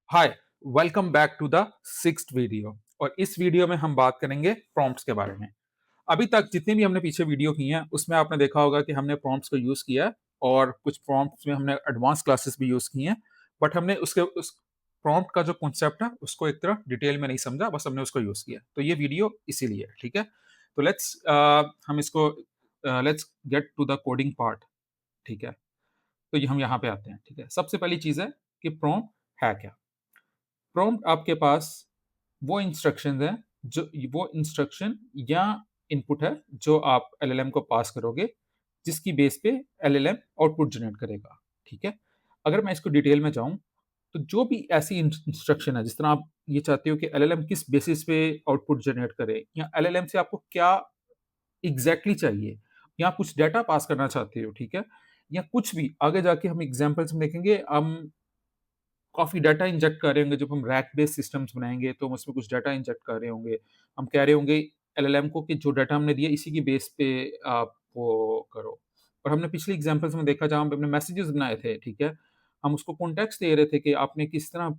Hi, welcome back to the sixth video. और इस video में हम बात करेंगे प्रॉम्प्ट्स के बारे में। अभी तक जितनी भी हमने पीछे वीडियो की हैं उसमें आपने देखा होगा कि हमने प्रॉम्प्ट्स को यूज़ किया है और कुछ प्रॉम्प्ट्स में हमने एडवांस क्लासेस भी यूज़ की हैं। बट हमने उसके उस प्रॉम्प्ट का जो कॉन्सेप्ट है उसको एक तरह डिटेल में नहीं समझा, बस हमने उसको यूज़ किया। तो ये वीडियो इसीलिए है, ठीक है? तो हम इसको let's get to the coding part, ठीक है? तो ये हम यहाँ पे आते हैं, ठीक है? सबसे पहली चीज़ है कि प्रॉम्प्ट है क्या? प्रॉम्प्ट आपके पास वो इंस्ट्रक्शंस हैं, जो वो इंस्ट्रक्शन या इनपुट है जो आप एलएलएम को पास करोगे, जिसकी बेस पे एलएलएम आउटपुट जनरेट करेगा, ठीक है? अगर मैं इसको डिटेल में जाऊँ, तो जो भी ऐसी इंस्ट्रक्शन है, जिस तरह आप ये चाहते हो कि एलएलएम किस बेसिस पे आउटपुट जनरेट करे या एलएलएम से आपको क्या एग्ज़ैक्टली चाहिए या कुछ डेटा पास करना चाहते हो, ठीक है? या कुछ भी आगे जाके हम एग्ज़ाम्पल्स में देखेंगे, हम काफ़ी डाटा इंजेक्ट कर रहे होंगे, जब हम रैक बेस्ड सिस्टम्स बनाएँगे तो हम उसमें कुछ डाटा इंजेक्ट कर रहे होंगे। हम कह रहे होंगे एलएलएम को कि जो डाटा हमने दिया इसी की बेस पे आप वो करो। और हमने पिछली एग्ज़ाम्पल्स में देखा जहाँ पे हमने मैसेजेस बनाए थे, ठीक है? हम उसको कॉन्टेक्स्ट दे रहे थे कि आपने किस तरह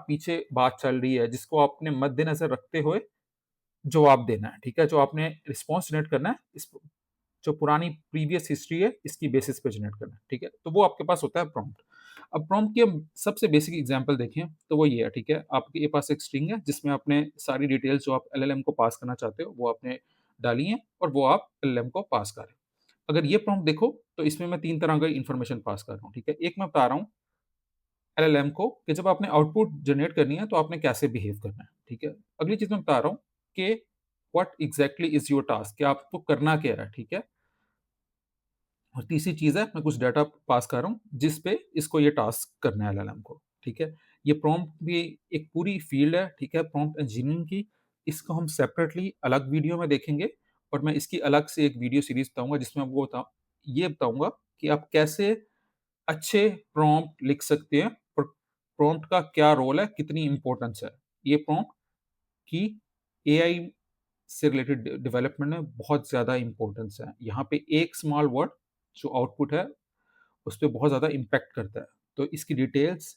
पीछे बात चल रही है, जिसको आपने मद्देनज़र रखते हुए जवाब देना है, ठीक है? जो आपने रिस्पॉन्स जनरेट करना है, इस जो पुरानी प्रीवियस हिस्ट्री है, इसकी बेसिस पे जनरेट करना है, ठीक है? तो वो आपके पास होता है प्रॉम्प्ट। अब प्रॉम्प्ट की हम सबसे बेसिक एग्जांपल देखें, तो वो ये है, ठीक है? आपके पास एक स्ट्रिंग है, जिसमें आपने सारी डिटेल्स जो आप एलएलएम को पास करना चाहते हो, वो आपने डाली हैं और वो आप एलएलएम को पास कर रहे हो। अगर ये प्रॉम्प्ट देखो, तो इसमें मैं 3 तरह का इन्फॉर्मेशन पास कर रहा हूँ, ठीक है? एक मैं बता रहा हूँ एलएलएम को कि जब आपने आउटपुट जनरेट करनी है, तो आपने कैसे बिहेव करना है, ठीक है? अगली चीज़ मैं बता रहा हूँ कि what exactly is your task, कि आपको करना क्या है, ठीक है? और तीसरी चीज़ है, मैं कुछ डाटा पास कर रहा हूँ, जिस पे इसको ये टास्क करना है एलएलएम को, ठीक है? ये प्रॉम्प्ट भी एक पूरी फ़ील्ड है, ठीक है? प्रॉम्प्ट इंजीनियरिंग की। इसको हम सेपरेटली अलग वीडियो में देखेंगे और मैं इसकी अलग से एक वीडियो सीरीज़ बताऊँगा, जिसमें आपको ये बताऊँगा कि आप कैसे अच्छे प्रॉम्प्ट लिख सकते हैं और प्रॉम्प्ट का क्या रोल है, कितनी इम्पोर्टेंस है। ये प्रॉम्प्ट की एआई से रिलेटेड डेवलपमेंट में बहुत ज़्यादा इम्पोर्टेंस है। यहाँ पे एक स्मॉल वर्ड जो आउटपुट है, उसपे बहुत ज़्यादा इम्पैक्ट करता है। तो इसकी डिटेल्स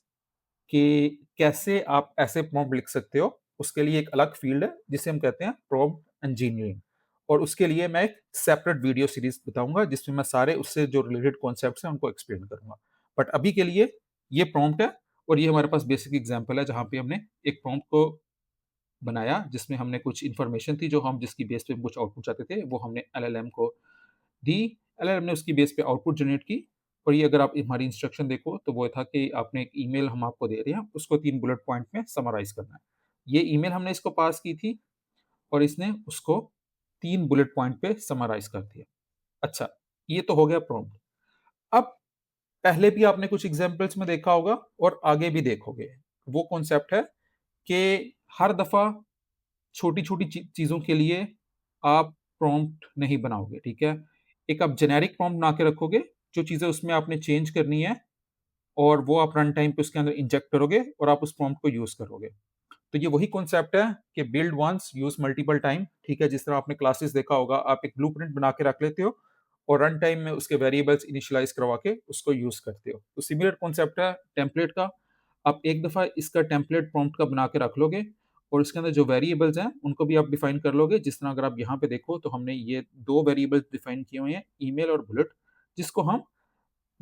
कि कैसे आप ऐसे प्रॉम्प्ट लिख सकते हो, उसके लिए एक अलग फ़ील्ड है, जिसे हम कहते हैं प्रॉम्प्ट इंजीनियरिंग। और उसके लिए मैं एक सेपरेट वीडियो सीरीज़ बताऊँगा, जिसमें मैं सारे उससे जो रिलेटेड कॉन्सेप्ट्स हैं, उनको एक्सप्लेन करूँगा। बट अभी के लिए ये प्रॉम्प्ट है और ये हमारे पास बेसिक एग्ज़ाम्पल है, जहाँ पे हमने एक प्रॉम्प्ट को बनाया, जिसमें हमने कुछ इन्फॉर्मेशन थी, जो हम जिसकी बेस पे हम कुछ आउटपुट चाहते थे, वो हमने एलएलएम को दी। एलएलएम ने उसकी बेस पे आउटपुट जनरेट की और ये अगर आप हमारी इंस्ट्रक्शन देखो, तो वो था कि आपने एक ईमेल हम आपको दे रहे हैं, उसको 3 बुलेट पॉइंट में समराइज़ करना है। ये ईमेल हमने इसको पास की थी और इसने उसको 3 बुलेट पॉइंट पे समराइज़ कर दिया। अच्छा, ये तो हो गया प्रॉम्प्ट। अब पहले भी आपने कुछ एग्ज़ाम्पल्स में देखा होगा और आगे भी देखोगे। वो कॉन्सेप्ट है कि हर दफ़ा छोटी-छोटी चीज़ों के लिए आप प्रॉम्प्ट नहीं बनाओगे, ठीक है? एक आप जेनेरिक प्रॉम्प्ट बना के रखोगे, जो चीज़ें उसमें आपने चेंज करनी है और वो आप रन टाइम पे उसके अंदर इंजेक्ट करोगे और आप उस प्रॉम्प्ट को यूज़ करोगे। तो ये वही कॉन्सेप्ट है कि build once use multiple time, ठीक है? जिस तरह आपने क्लासेस देखा होगा, आप एक ब्लूप्रिंट बना के रख लेते हो और रन टाइम में उसके वेरिएबल्स इनिशियलाइज़ करवा के उसको यूज़ करते हो। तो सिमिलर कॉन्सेप्ट है टेम्पलेट का। आप एक दफ़ा इसका टेम्पलेट प्रॉम्प्ट का बना के रख लोगे और इसके अंदर जो वेरिएबल्स हैं, उनको भी आप डिफाइन कर लोगे। जिस तरह अगर आप यहाँ पे देखो, तो हमने ये 2 वेरिएबल्स डिफाइन किए हुए हैं, ईमेल और बुलेट, जिसको हम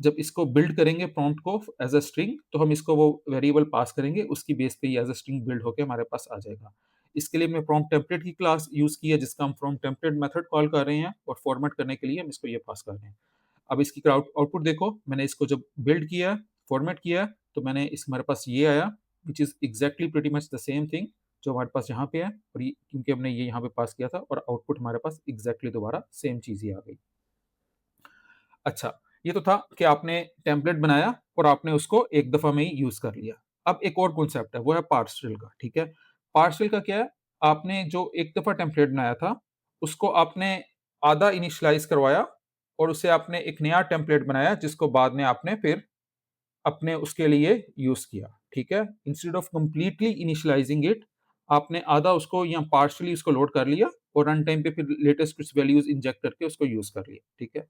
जब इसको बिल्ड करेंगे प्रॉम्प्ट को एज़ अ स्ट्रिंग, तो हम इसको वो वेरिएबल पास करेंगे, उसकी बेस पे ये एज़ अ स्ट्रिंग बिल्ड होके हमारे पास आ जाएगा। इसके लिए हमने प्रॉम्प्ट टेम्पलेट की क्लास यूज़ की है, जिसका हम फ्रॉम टेम्पलेट मेथड कॉल कर रहे हैं और फॉर्मेट करने के लिए हम इसको ये पास कर रहे हैं। अब इसकी आउटपुट देखो, मैंने इसको जब बिल्ड किया, फॉर्मेट किया, तो मैंने इस हमारे पास ये आया, which is exactly pretty much the same thing जो हमारे पास यहाँ पे है और ये क्योंकि हमने ये यहाँ पे पास किया था और आउटपुट हमारे पास एक्ज़ैक्टली दोबारा सेम चीज़ ही आ गई। अच्छा, ये तो था कि आपने टेम्पलेट बनाया और आपने उसको एक दफ़ा में ही यूज़ कर लिया। अब एक और कॉन्सेप्ट है, वो है पार्शियल का, ठीक है? पार्शियल का क्या है? आपने जो एक दफ़ा टेम्पलेट बनाया था, उसको आपने आधा इनिशियलाइज़ करवाया और उसे आपने एक नया टेम्पलेट बनाया, जिसको बाद में आपने फिर अपने उसके लिए यूज़ किया, ठीक है? इंस्टेड ऑफ कंप्लीटली इनिशियलाइज़िंग इट, आपने आधा उसको या पार्शियली उसको लोड कर लिया और रन टाइम पे फिर लेटेस्ट कुछ वैल्यूज़ इंजेक्ट करके उसको यूज़ कर लिया, ठीक है?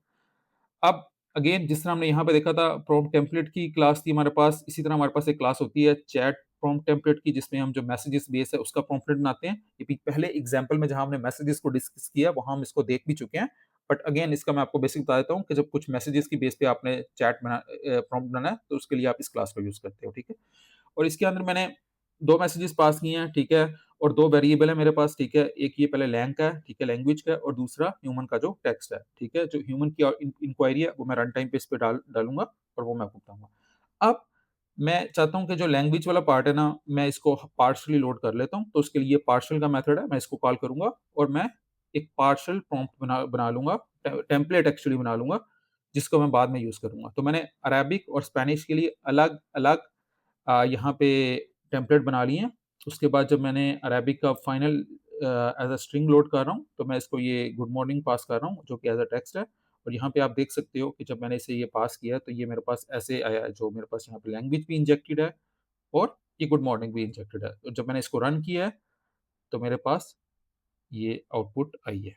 अब अगेन जिस तरह हमने यहाँ पे देखा था प्रॉम्प्ट टेम्पलेट की क्लास थी हमारे पास, इसी तरह हमारे पास एक क्लास होती है चैट प्रॉम्प्ट टेम्पलेट की, जिसमें हम जो मैसेजेस बेस है उसका प्रॉम्प्ट बनाते हैं। ये भी पहले एग्जांपल में जहाँ हमने मैसेजेस को डिस्कस किया वहाँ हम इसको देख भी चुके हैं। बट अगेन इसका मैं आपको बेसिक बता देता हूँ कि जब कुछ मैसेजेस की बेस पे आपने चैट प्रॉम्प्ट बनाना है तो उसके लिए आप इस क्लास को यूज करते हो, ठीक है। और इसके अंदर मैंने 2 मैसेजेस पास किए हैं, ठीक है, और 2 वेरिएबल है मेरे पास, ठीक है। एक ये पहले लैंग का है, ठीक है, लैंग्वेज का है, और दूसरा ह्यूमन का जो टेक्स्ट है, ठीक है। जो ह्यूमन की इंक्वायरी है वो मैं रन टाइम पे इस पे डालूँगा और वो मैं आपको बताऊँगा। अब मैं चाहता हूँ कि जो लैंग्वेज वाला पार्ट है ना, मैं इसको पार्शियली लोड कर लेता हूँ, तो उसके लिए पार्शियल का मेथड है, मैं इसको कॉल करूँगा और मैं एक पार्शियल प्रॉम्प्ट बना बना लूँगा, टेम्पलेट एक्चुअली बना लूँगा, जिसको मैं बाद में यूज़ करूँगा। तो मैंने अरेबिक और स्पेनिश के लिए अलग-अलग यहाँ पे टेम्पलेट बना लिए हैं। उसके बाद जब मैंने अरेबिक का final as a string load कर रहा हूँ, तो मैं इसको ये गुड मॉर्निंग पास कर रहा हूँ, जो कि एज़ अ टेक्स्ट है। और यहाँ पे आप देख सकते हो कि जब मैंने इसे ये पास किया, तो ये मेरे पास ऐसे आया है, जो मेरे पास यहाँ पे लैंग्वेज भी इंजेक्टेड है और ये गुड मॉर्निंग भी इंजेक्टेड है। तो जब मैंने इसको रन किया है, तो मेरे पास ये आउटपुट आई है।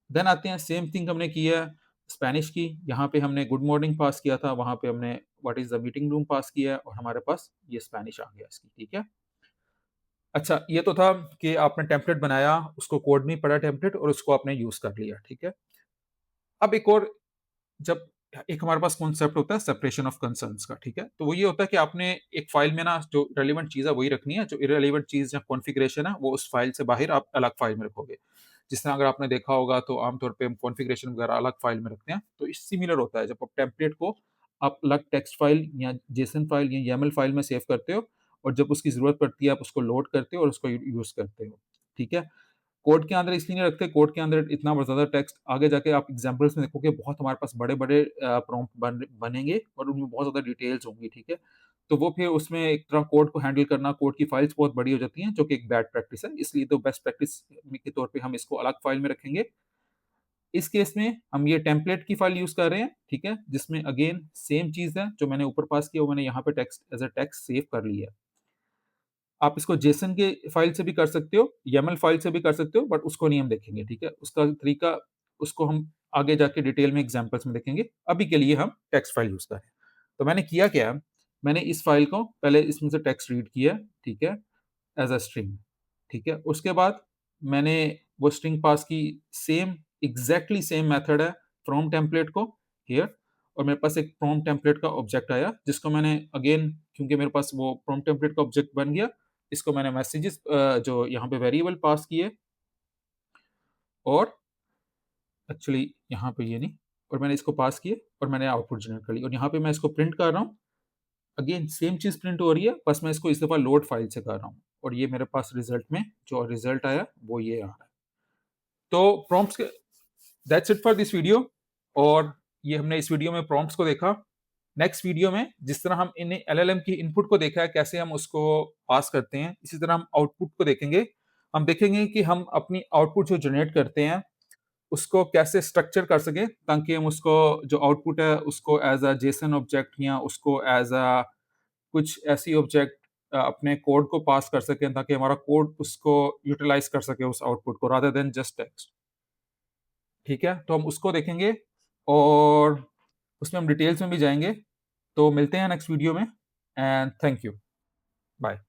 देन आते हैं, सेम थिंग हमने किया है स्पेनिश की। यहाँ पे हमने गुड मॉर्निंग पास किया था, वहाँ पे हमने what is the meeting room pass किया है और हमारे पास ये स्पेनिश आ गया इसकी, ठीक है। अच्छा, ये तो था कि आपने टेम्पलेट बनाया, उसको कोड में पढ़ा टेम्पलेट और उसको आपने यूज़ कर लिया, ठीक है। अब एक और, जब एक हमारे पास कॉन्सेप्ट होता है सेपरेशन ऑफ कंसर्न्स का, ठीक है। तो वो ये होता है कि आपने एक फाइल में ना जो रेलेवेंट चीज़ है वही रखनी है, जो इर्रेलेवेंट चीज़ या कॉन्फ़िगरेशन है वो उस फाइल से बाहर आप अलग फाइल में रखोगे। जिस तरह अगर आपने देखा होगा तो आमतौर पे हम कॉन्फ़िगरेशन वगैरह अलग फाइल में रखते हैं, तो इस सिमिलर होता है जब आप टेम्पलेट को आप अलग टेक्स्ट फाइल या जेसन फाइल या YAML फाइल में सेव करते हो, और जब उसकी ज़रूरत पड़ती है आप उसको लोड करते हो और उसको यूज़ करते हो, ठीक है। कोड के अंदर इसलिए नहीं रखते, कोड के अंदर इतना ज़्यादा टेक्स्ट, आगे जाके आप एग्जांपल्स में देखोगे बहुत हमारे पास बड़े-बड़े प्रॉम्प्ट बनेंगे और उनमें बहुत ज़्यादा डिटेल्स होंगी, ठीक है? तो वो फिर उसमें एक तरह कोड को हैंडल करना, कोड की फाइल्स बहुत बड़ी हो जाती हैं, जो कि एक बैड प्रैक्टिस है। इसलिए तो बेस्ट प्रैक्टिस के तौर पे हम इसको अलग फाइल में रखेंगे। इस केस में हम ये टेम्पलेट की फाइल यूज़ कर रहे हैं, ठीक है? जिसमें अगेन सेम चीज़ है, जो मैंने ऊपर पास किया वो मैंने यहाँ पे text as a text save कर लिया है। आप इसको जेसन के फाइल से भी कर सकते हो, YAML फाइल से भी कर सकते हो, बट उसको नहीं हम देखेंगे, ठीक है? उसका तरीका, उसको हम आगे जाके डिटेल में एग्ज़ाम्पल्स में देखेंगे। अभी के लिए हम टेक्स्ट फाइल यूज़ कर रहे हैं। तो मैंने किया क्या, मैंने इस फाइल को पहले इसमें से टेक्स्ट रीड किया, ठीक है? एज़ अ स्ट्रिंग, ठीक है? उसके बाद मैंने वो स्ट्रिंग पास की, सेम एग्ज़ैक्टली सेम मेथड है फ्रॉम टेम्पलेट को हियर, और मेरे पास एक फ्रॉम टेम्पलेट का ऑब्जेक्ट आया, जिसको मैंने अगेन, क्योंकि मेरे पास वो फ्रॉम टेम्पलेट का ऑब्जेक्ट बन गया, इसको मैंने मैसेजेस जो यहाँ पे वेरिएबल पास किए, और एक्चुअली यहाँ पे ये नहीं, और मैंने इसको पास किए और मैंने आउटपुट जनरेट कर ली, और यहाँ पे मैं इसको प्रिंट कर रहा हूँ। अगेन सेम चीज़ प्रिंट हो रही है, बस मैं इसको इस दफ़ा लोड फाइल से कर रहा हूँ, और ये मेरे पास रिजल्ट में जो रिजल्ट आया वो ये आ रहा है। तो प्रॉम्प्ट्स के, that's it for this video. और ये हमने इस वीडियो में प्रॉम्प्ट्स को देखा। नेक्स्ट वीडियो में जिस तरह हम इन एलएलएम की इनपुट को देखा है, कैसे हम उसको पास करते हैं, इसी तरह हम आउटपुट को देखेंगे। हम देखेंगे कि हम अपनी आउटपुट जो जनरेट करते हैं उसको कैसे स्ट्रक्चर कर सकें, ताकि हम उसको, जो आउटपुट है उसको एज अ जेसन ऑब्जेक्ट या उसको एज अ कुछ ऐसी ऑब्जेक्ट अपने कोड को पास कर सकें, ताकि हमारा कोड उसको यूटिलाइज कर सके उस आउटपुट को, रादर देन जस्ट टेक्स्ट, ठीक है। तो हम उसको देखेंगे और उसमें हम डिटेल्स में भी जाएंगे। तो मिलते हैं नेक्स्ट वीडियो में, एंड थैंक यू, बाय।